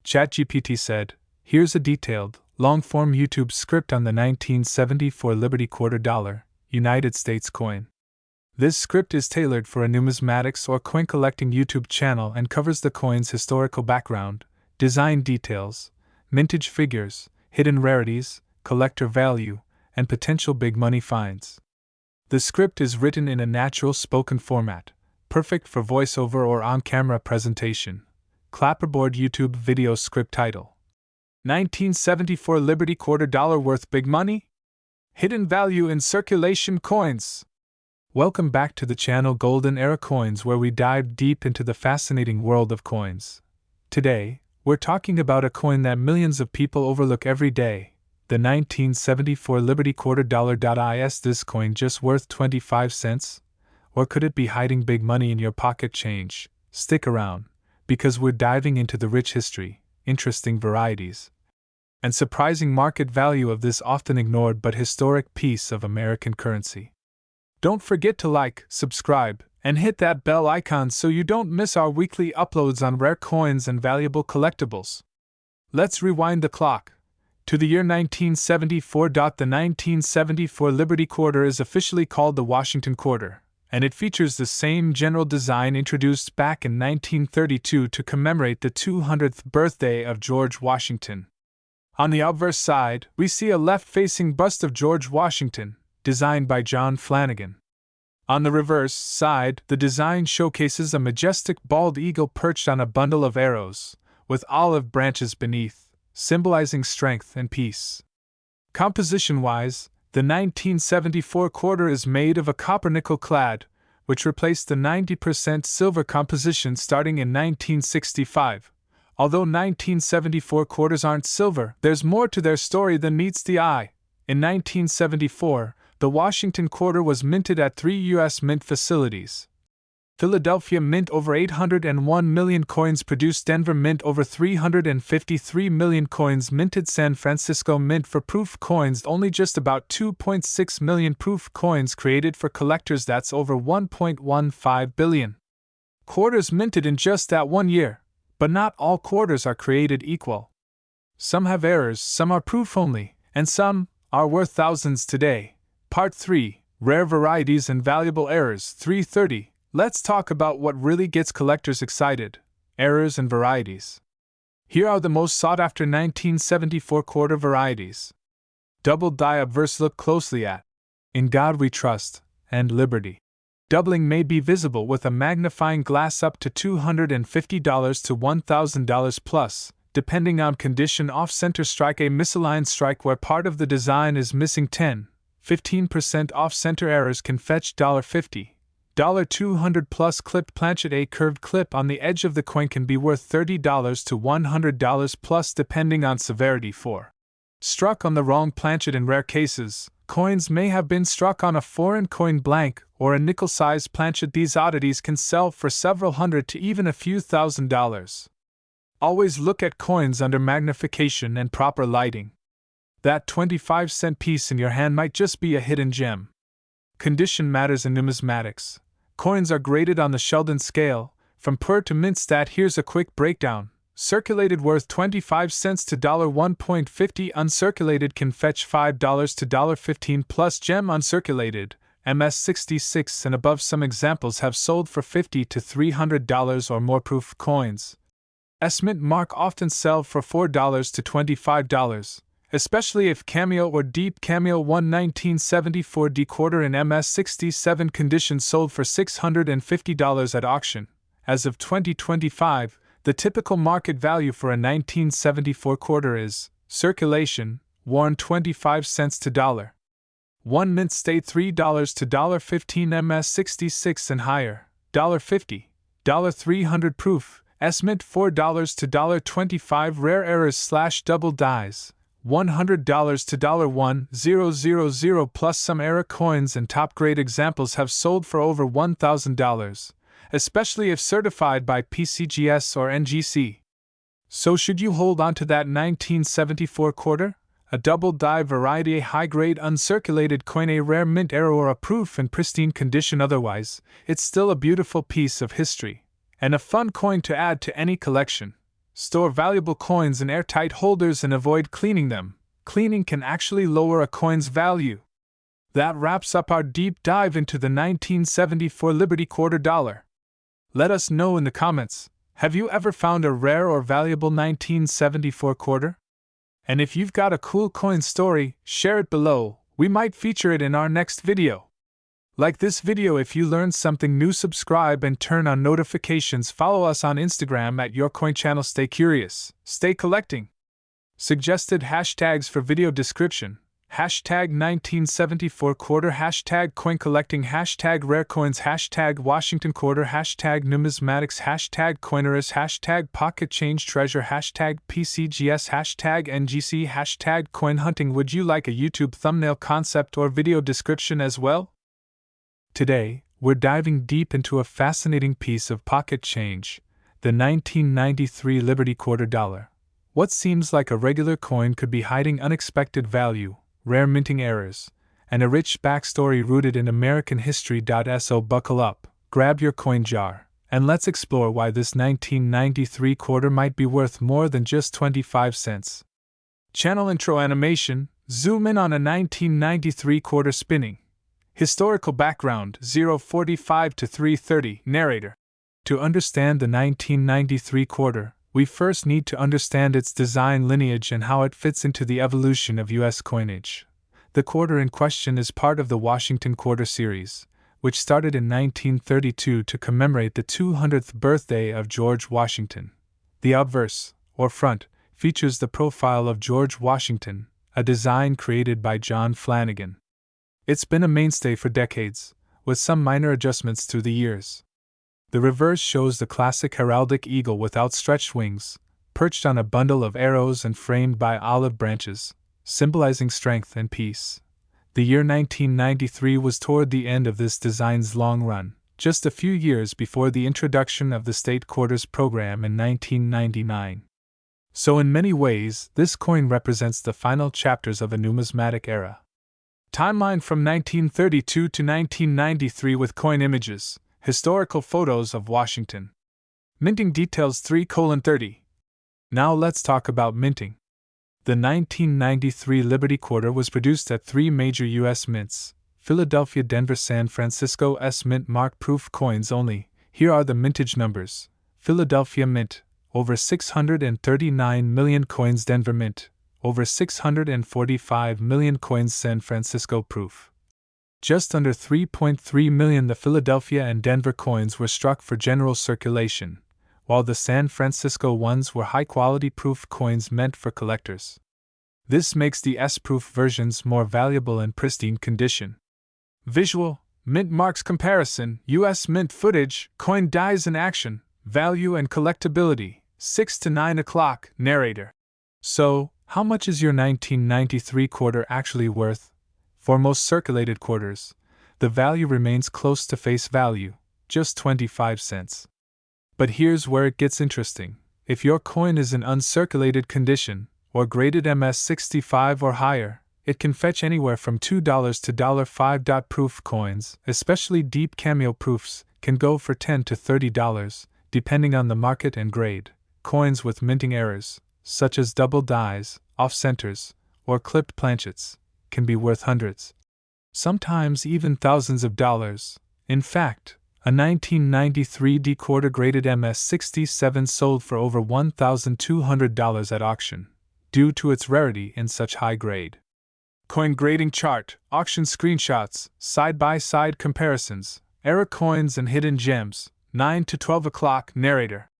ChatGPT said, "Here's a detailed, long-form YouTube script on the 1974 Liberty $quarter United States coin. This script is tailored for a numismatics or coin collecting YouTube channel and covers the coin's historical background, design details, mintage figures, hidden rarities, collector value, and potential big money finds." The script is written in a natural spoken format, perfect for voiceover or on-camera presentation. Clapperboard YouTube video script title: 1974 Liberty $quarter worth big money? Hidden value in circulation coins. Welcome back to the channel Golden Era Coins, where we dive deep into the fascinating world of coins. Today, we're talking about a coin that millions of people overlook every day, the 1974 Liberty $quarter. Is this coin just worth 25 cents? Or could it be hiding big money in your pocket change? Stick around, because we're diving into the rich history, interesting varieties, and surprising market value of this often ignored but historic piece of American currency. Don't forget to like, subscribe, and hit that bell icon so you don't miss our weekly uploads on rare coins and valuable collectibles. Let's rewind the clock to the year 1974. The 1974 Liberty Quarter is officially called the Washington Quarter, and it features the same general design introduced back in 1932 to commemorate the 200th birthday of George Washington. On the obverse side, we see a left-facing bust of George Washington, designed by John Flanagan. On the reverse side, the design showcases a majestic bald eagle perched on a bundle of arrows, with olive branches beneath, symbolizing strength and peace. Composition-wise, the 1974 quarter is made of a copper-nickel clad, which replaced the 90% silver composition starting in 1965. Although 1974 quarters aren't silver, there's more to their story than meets the eye. In 1974, the Washington Quarter was minted at 3 U.S. mint facilities. Philadelphia Mint over 801 million coins produced, Denver Mint over 353 million coins minted, San Francisco Mint for proof coins only just about 2.6 million proof coins created for collectors, that's over 1.15 billion. Quarters minted in just that 1 year, but not all quarters are created equal. Some have errors, some are proof only, and some are worth thousands today. Part 3, Rare Varieties and Valuable Errors. 330. Let's talk about what really gets collectors excited: errors and varieties. Here are the most sought-after 1974 quarter varieties. Double die obverse, look closely at "In God We Trust" and "Liberty." Doubling may be visible with a magnifying glass up to $250 to $1,000 plus, depending on condition. Off-center strike, a misaligned strike where part of the design is missing. 10-15% off-center errors can fetch $50. $200 plus clipped planchet, a curved clip on the edge of the coin can be worth $30 to $100 plus depending on severity. 4. Struck on the wrong planchet. In rare cases, coins may have been struck on a foreign coin blank or a nickel-sized planchet. These oddities can sell for several hundred to even a few $1,000s. Always look at coins under magnification and proper lighting. That 25-cent piece in your hand might just be a hidden gem. Condition matters in numismatics. Coins are graded on the Sheldon scale, from poor to mint stat. Here's a quick breakdown. Circulated worth 25 cents to $1.50. Uncirculated can fetch $5 to $15 plus. Gem uncirculated, MS66 and above. Some examples have sold for $50 to $300 or more. Proof coins, S-mint mark, often sell for $4 to $25. Especially if cameo or deep cameo. 1974 D quarter in MS67 condition sold for $650 at auction. As of 2025, the typical market value for a 1974 quarter is: circulation, worn 25 cents to $1. Mint state $3 to $15. MS66 and higher, $50, $300. Proof, S-mint $4 to $25. Rare errors / double dies, $100 to $1,000 plus. Some era coins and top-grade examples have sold for over $1,000, especially if certified by PCGS or NGC. So should you hold on to that 1974 quarter? A double die variety, a high-grade uncirculated coin, a rare mint era, or a proof in pristine condition? Otherwise, it's still a beautiful piece of history and a fun coin to add to any collection. Store valuable coins in airtight holders and avoid cleaning them. Cleaning can actually lower a coin's value. That wraps up our deep dive into the 1974 Liberty Quarter Dollar. Let us know in the comments, have you ever found a rare or valuable 1974 quarter? And if you've got a cool coin story, share it below. We might feature it in our next video. Like this video if you learned something new, subscribe and turn on notifications. Follow us on Instagram at YourCoinChannel. Stay curious, stay collecting. Suggested hashtags for video description: hashtag 1974 quarter, hashtag coin collecting, hashtag rare coins, hashtag Washington quarter, hashtag numismatics, hashtag coinerous, hashtag pocket change treasure, hashtag PCGS, hashtag NGC, hashtag coin hunting. Would you like a YouTube thumbnail concept or video description as well? Today, we're diving deep into a fascinating piece of pocket change, the 1993 Liberty Quarter Dollar. What seems like a regular coin could be hiding unexpected value, rare minting errors, and a rich backstory rooted in American history. So buckle up, grab your coin jar, and let's explore why this 1993 quarter might be worth more than just 25 cents. Channel intro animation: zoom in on a 1993 quarter spinning. Historical background: 045 to 330. Narrator. To understand the 1993 quarter, we first need to understand its design lineage and how it fits into the evolution of U.S. coinage. The quarter in question is part of the Washington Quarter series, which started in 1932 to commemorate the 200th birthday of George Washington. The obverse, or front, features the profile of George Washington, a design created by John Flanagan. It's been a mainstay for decades, with some minor adjustments through the years. The reverse shows the classic heraldic eagle with outstretched wings, perched on a bundle of arrows and framed by olive branches, symbolizing strength and peace. The year 1993 was toward the end of this design's long run, just a few years before the introduction of the state quarters program in 1999. So in many ways, this coin represents the final chapters of a numismatic era. Timeline from 1932 to 1993 with coin images, historical photos of Washington. Minting details 3:30. Now let's talk about minting. The 1993 Liberty Quarter was produced at 3 major U.S. mints: Philadelphia, Denver, San Francisco. S mint mark proof coins only. Here are the mintage numbers. Philadelphia Mint, over 639 million coins. Denver Mint, over 645 million coins. San Francisco proof, just under 3.3 million. The Philadelphia and Denver coins were struck for general circulation, while the San Francisco ones were high-quality proof coins meant for collectors. This makes the S-proof versions more valuable in pristine condition. Visual: mint marks comparison, U.S. mint footage, coin dies in action, value and collectability, 6 to 9 o'clock. Narrator. So, how much is your 1993 quarter actually worth? For most circulated quarters, the value remains close to face value, just 25 cents. But here's where it gets interesting. If your coin is in uncirculated condition, or graded MS65 or higher, it can fetch anywhere from $2 to $5. Proof coins, especially deep cameo proofs, can go for $10 to $30, depending on the market and grade. Coins with minting errors, such as double dies, off-centers, or clipped planchets, can be worth hundreds, sometimes even thousands of dollars. In fact, a 1993 D quarter graded MS67 sold for over $1,200 at auction, due to its rarity in such high grade. Coin grading chart, auction screenshots, side-by-side comparisons, error coins and hidden gems, 9 to 12 o'clock. Narrator.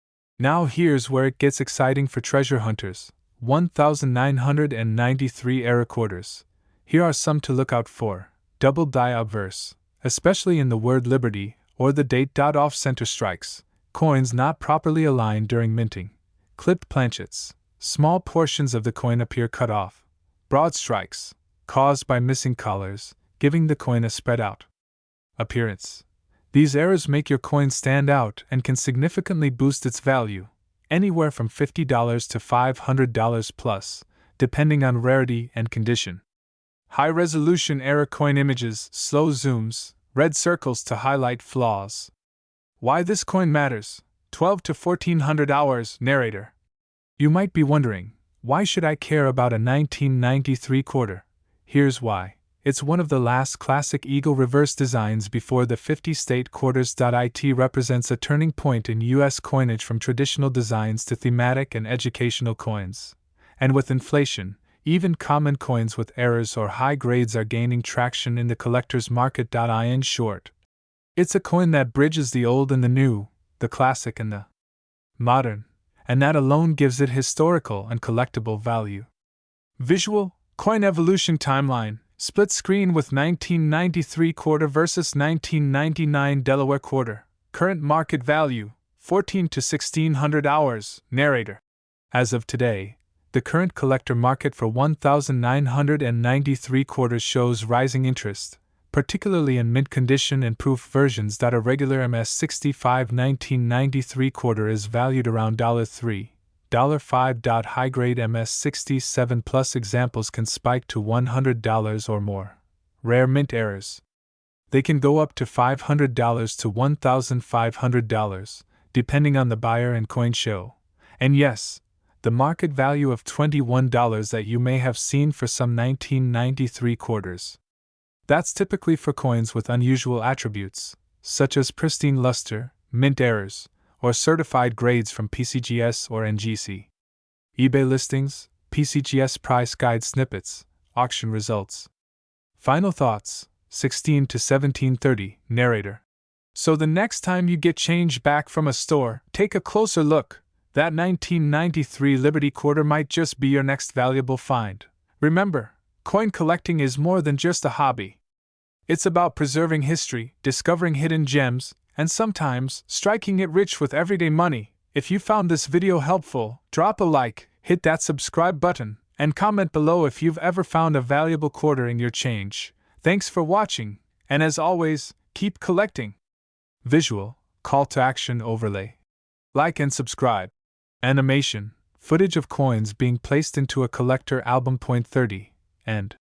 Now here's where it gets exciting for treasure hunters. 1,993 error quarters. Here are some to look out for. Double die obverse, especially in the word Liberty or the date. Off-center strikes, coins not properly aligned during minting. Clipped planchets, small portions of the coin appear cut off. Broad strikes, caused by missing collars, giving the coin a spread out appearance. These errors make your coin stand out and can significantly boost its value, anywhere from $50 to $500 plus, depending on rarity and condition. High-resolution error coin images, slow zooms, red circles to highlight flaws. Why this coin matters: 12 to 1400 hours. Narrator. You might be wondering, why should I care about a 1993 quarter? Here's why. It's one of the last classic eagle reverse designs before the 50-state quarters. It represents a turning point in U.S. coinage from traditional designs to thematic and educational coins. And with inflation, even common coins with errors or high grades are gaining traction in the collector's market. In short, it's a coin that bridges the old and the new, the classic and the modern, and that alone gives it historical and collectible value. Visual, coin evolution timeline, split screen with 1993 quarter versus 1999 Delaware quarter. Current market value, 14 to 1600 hours, narrator. As of today, the current collector market for 1993 quarters shows rising interest, particularly in mint condition and proof versions. A regular MS65 1993 quarter is valued around $3, $5. High-grade MS67 plus examples can spike to $100 or more. Rare mint errors. They can go up to $500 to $1,500, depending on the buyer and coin show. And yes, the market value of $21 that you may have seen for some 1993 quarters. That's typically for coins with unusual attributes, such as pristine luster, mint errors, or certified grades from PCGS or NGC. eBay listings, PCGS price guide snippets, auction results. Final thoughts, 16 to 1730, narrator. So the next time you get change back from a store, take a closer look. That 1993 Liberty quarter might just be your next valuable find. Remember, coin collecting is more than just a hobby. It's about preserving history, discovering hidden gems, and sometimes striking it rich with everyday money. If you found this video helpful, drop a like, hit that subscribe button, and comment below if you've ever found a valuable quarter in your change. Thanks for watching, and as always, keep collecting. Visual, call to action overlay. Like and subscribe. Animation, footage of coins being placed into a collector album. Point 30, and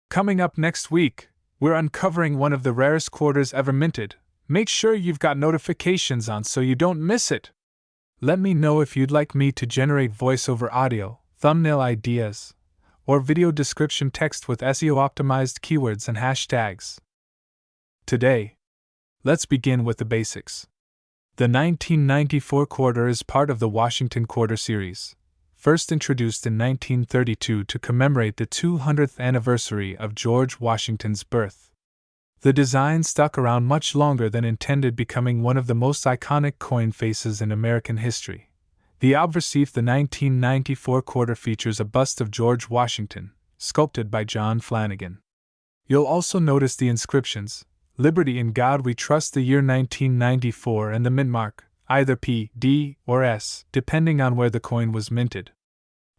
coming up next week, we're uncovering one of the rarest quarters ever minted. Make sure you've got notifications on so you don't miss it. Let me know if you'd like me to generate voiceover audio, thumbnail ideas, or video description text with SEO-optimized keywords and hashtags. Today, let's begin with the basics. The 1994 quarter is part of the Washington Quarter series, first introduced in 1932 to commemorate the 200th anniversary of George Washington's birth. The design stuck around much longer than intended, becoming one of the most iconic coin faces in American history. The obverse, the 1994 quarter, features a bust of George Washington, sculpted by John Flanagan. You'll also notice the inscriptions, Liberty in God We Trust, the year 1994, and the mint mark, either P, D, or S, depending on where the coin was minted.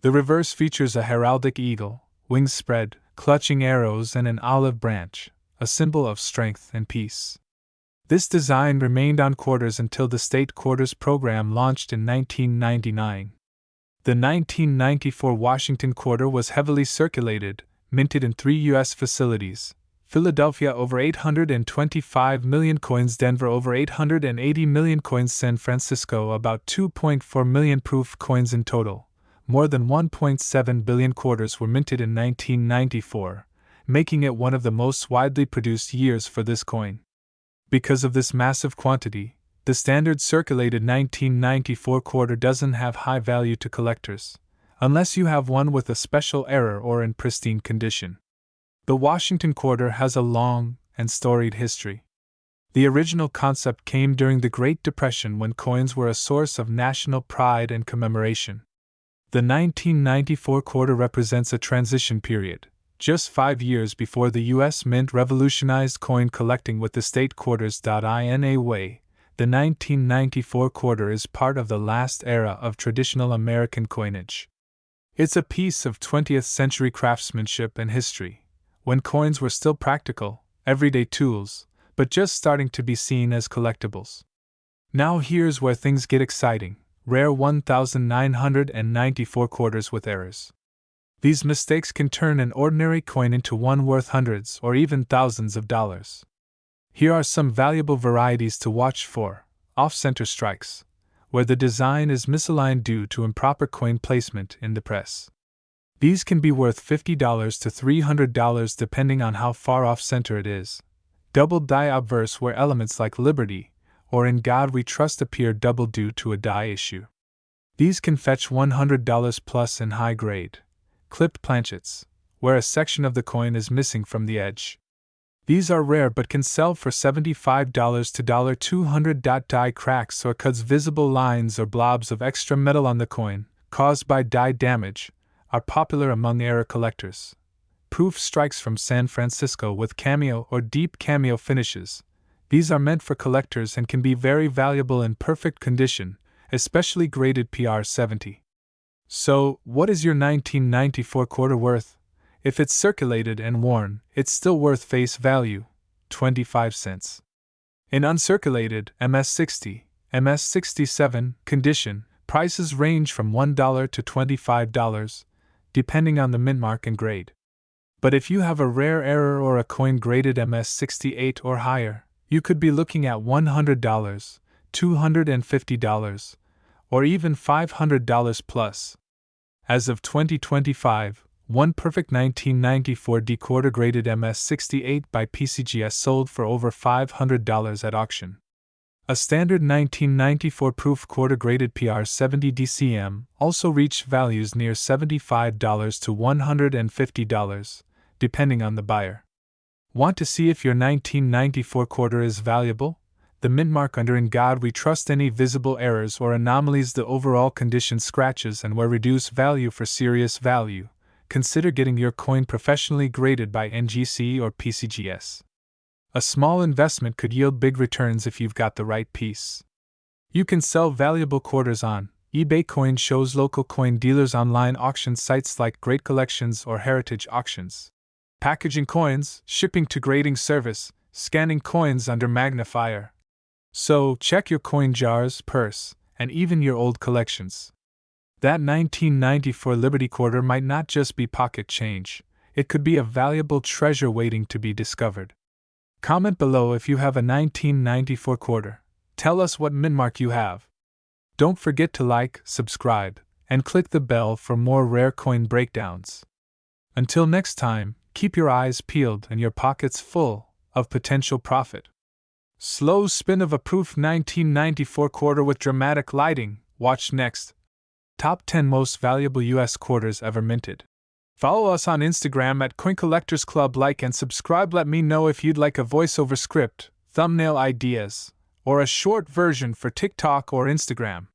The reverse features a heraldic eagle, wings spread, clutching arrows, and an olive branch, a symbol of strength and peace. This design remained on quarters until the state quarters program launched in 1999. The 1994 Washington quarter was heavily circulated, minted in 3 U.S. facilities: Philadelphia over 825 million coins, Denver over 880 million coins, San Francisco about 2.4 million proof coins in total. More than 1.7 billion quarters were minted in 1994, making it one of the most widely produced years for this coin. Because of this massive quantity, the standard circulated 1994 quarter doesn't have high value to collectors, unless you have one with a special error or in pristine condition. The Washington quarter has a long and storied history. The original concept came during the Great Depression, when coins were a source of national pride and commemoration. The 1994 quarter represents a transition period, just 5 years before the U.S. Mint revolutionized coin collecting with the state quarters. In a way, the 1994 quarter is part of the last era of traditional American coinage. It's a piece of 20th century craftsmanship and history, when coins were still practical, everyday tools, but just starting to be seen as collectibles. Now here's where things get exciting: rare 1994 quarters with errors. These mistakes can turn an ordinary coin into one worth hundreds or even thousands of dollars. Here are some valuable varieties to watch for: off-center strikes, where the design is misaligned due to improper coin placement in the press. These can be worth $50 to $300 depending on how far off center it is. Double die obverse, where elements like Liberty or In God We Trust appear double due to a die issue. These can fetch $100 plus in high grade. Clipped planchets, where a section of the coin is missing from the edge. These are rare but can sell for $75 to $200. Die cracks or cuts, visible lines or blobs of extra metal on the coin, caused by die damage, are popular among error collectors. Proof strikes from San Francisco with cameo or deep cameo finishes. These are meant for collectors and can be very valuable in perfect condition, especially graded PR70. So, what is your 1994 quarter worth? If it's circulated and worn, it's still worth face value, 25 cents. In uncirculated, MS60, MS67 condition, prices range from $1 to $25, depending on the mint mark and grade. But if you have a rare error or a coin graded MS68 or higher, you could be looking at $100, $250, or even $500 plus. As of 2025, one perfect 1994 D quarter graded MS68 by PCGS sold for over $500 at auction. A standard 1994 proof quarter graded PR70 DCM also reached values near $75 to $150, depending on the buyer. Want to see if your 1994 quarter is valuable? The mint mark under In God We Trust, any visible errors or anomalies, the overall condition scratches, and where reduced value for serious value. Consider getting your coin professionally graded by NGC or PCGS. A small investment could yield big returns if you've got the right piece. You can sell valuable quarters on eBay coin shows, local coin dealers, online auction sites like Great Collections or Heritage Auctions. Packaging coins, shipping to grading service, scanning coins under magnifier. So, check your coin jars, purse, and even your old collections. That 1994 Liberty quarter might not just be pocket change, it could be a valuable treasure waiting to be discovered. Comment below if you have a 1994 quarter. Tell us what mint mark you have. Don't forget to like, subscribe, and click the bell for more rare coin breakdowns. Until next time, keep your eyes peeled and your pockets full of potential profit. Slow spin of a proof 1994 quarter with dramatic lighting. Watch next. Top 10 most valuable US quarters ever minted. Follow us on Instagram at Coin Collectors Club. Like and subscribe. Let me know if you'd like a voiceover script, thumbnail ideas, or a short version for TikTok or Instagram.